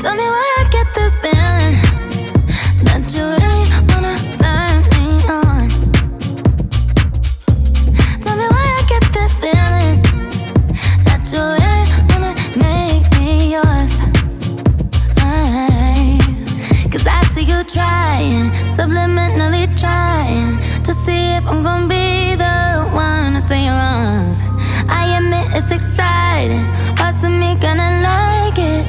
Tell me why I get this feeling that you really wanna turn me on. Tell me why I get this feeling that you really wanna make me yours. Cause I see you trying, subliminally trying to see if I'm gonna be the one to say you're wrong. I admit it's exciting, parts of me gonna like it,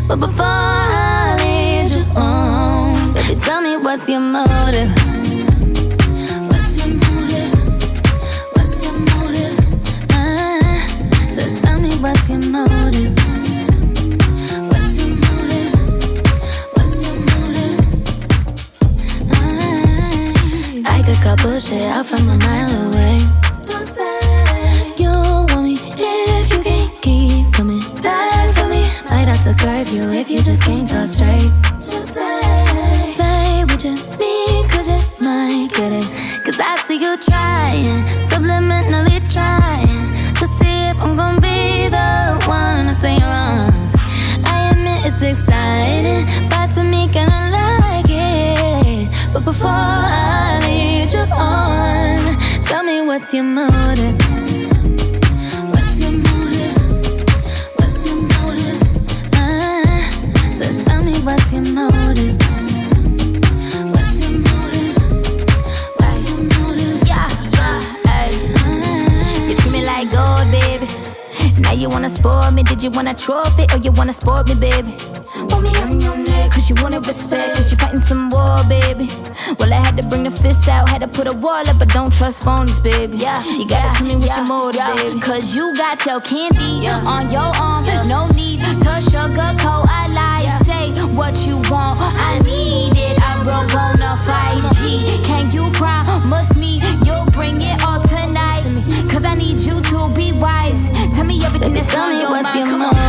but before I lead you on, baby, tell me what's your motive? What's your motive? What's your motive? So tell me what's your motive? What's your motive? What's your motive? I could cut bullshit out from a mile away. Don't say you want me if you can't keep coming back for me. Might have to curb you if you just can't talk straight. Just say what you need, cause you might get it. Cause I see you trying, subliminally trying to see if I'm gonna be the one to say you're wrong. I admit it's exciting, but to me gonna like it, but before I lead you on, tell me what's your motive? What's your motive? What's your motive? So tell me what's your motive? What's your motive? What's your motive? Yeah, ay. You treat me like gold, baby. Now you wanna spoil me, did you want a trophy or you wanna spoil me, baby? Want me on your neck, cause you wanna respect, cause you fighting some war, baby. Well, I had to bring the fists out, had to put a wall up, but don't trust phonies, baby. Yeah, you gotta tell me what's your motive, baby. Cause you got your candy on your arm, no need to sugarcoat. I lie, say what you want, I need it. I broke on a 5G. Can you promise me you'll bring it all tonight? Cause I need you to be wise. Tell me everything Baby, that's tell on me your what's mind. your Come on. motive?